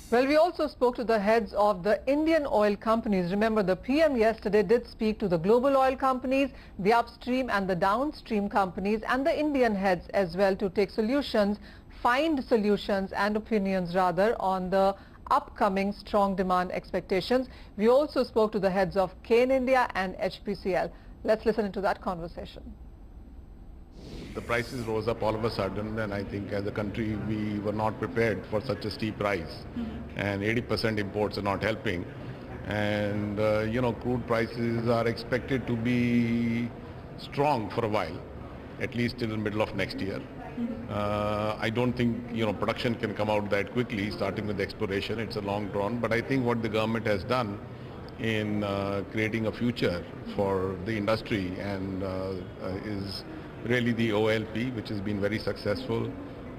Well, we also spoke to the heads of the Indian oil companies. Remember, the PM yesterday did speak to the global oil companies, the upstream and the downstream companies, and the Indian heads as well to take solutions, find solutions and opinions rather on the upcoming strong demand expectations. We also spoke to the heads of Cairn India and HPCL. Let's listen into that conversation. The prices rose up all of a sudden, and I think as a country we were not prepared for such a steep rise. And 80% imports are not helping. And crude prices are expected to be strong for a while, at least till the middle of next year. I don't think production can come out that quickly, starting with exploration. It's a long drawn, but I think what the government has done in creating a future for the industry and is really the OLP, which has been very successful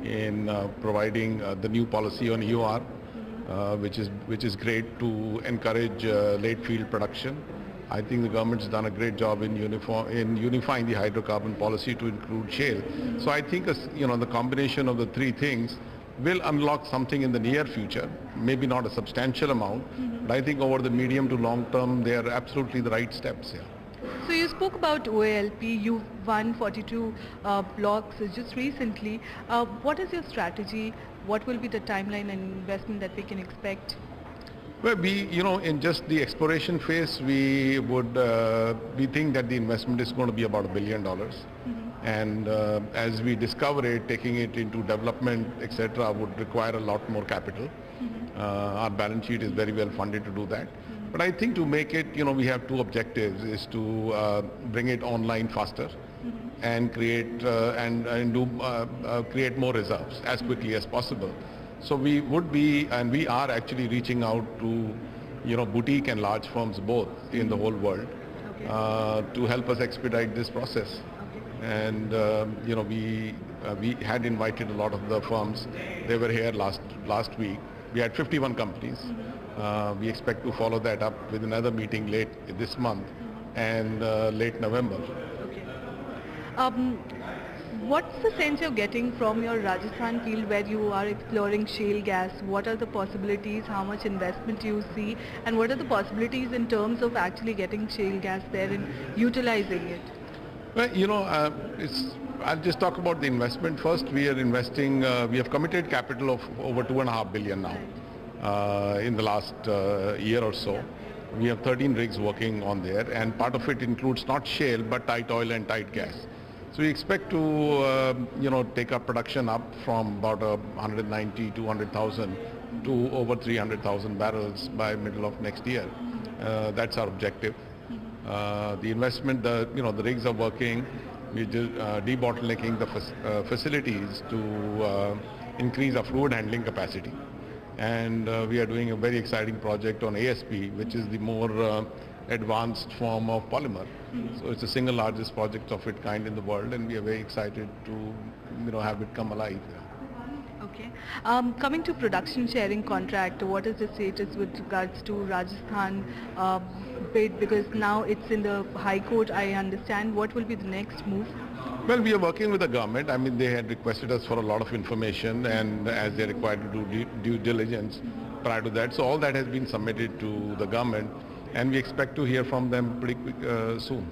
in providing the new policy on EOR, which is great to encourage late field production. I think the government's done a great job in unifying the hydrocarbon policy to include shale. So I think the combination of the three things will unlock something in the near future, maybe not a substantial amount, but I think over the medium to long term, they are absolutely the right steps here. So you spoke about OLP, you've won 42 blocks just recently. What is your strategy? What will be the timeline and investment that we can expect? Well, in just the exploration phase, we think that the investment is going to be about $1 billion. And as we discover it, taking it into development, etc., would require a lot more capital. Our balance sheet is very well funded to do that. But I think to make it, we have two objectives: is to bring it online faster and create create more reserves as quickly as possible. So we would be, and we are actually reaching out to, boutique and large firms both in the whole world to help us expedite this process. And we had invited a lot of the firms. They were here last week. We had 51 companies. We expect to follow that up with another meeting late this month and late November. What's the sense you're getting from your Rajasthan field where you are exploring shale gas? What are the possibilities? How much investment do you see? And what are the possibilities in terms of actually getting shale gas there and utilizing it? Well, I'll just talk about the investment first. We are investing, we have committed capital of over $2.5 billion now in the last year or so. We have 13 rigs working on there, and part of it includes not shale but tight oil and tight gas. So we expect to take our production up from about 190, 200,000 to over 300,000 barrels by middle of next year. That's our objective. The investment, the rigs are working. We're just debottlenecking the facilities to increase our fluid handling capacity. And we are doing a very exciting project on ASP, which is the more advanced form of polymer. So it's the single largest project of its kind in the world, and we are very excited to have it come alive. Okay. Coming to production sharing contract, what is the status with regards to Rajasthan bid? Because now it's in the High Court, I understand. What will be the next move? Well, we are working with the government. I mean, they had requested us for a lot of information, and as they're required to do due diligence prior to that. So all that has been submitted to the government, and we expect to hear from them pretty quick soon.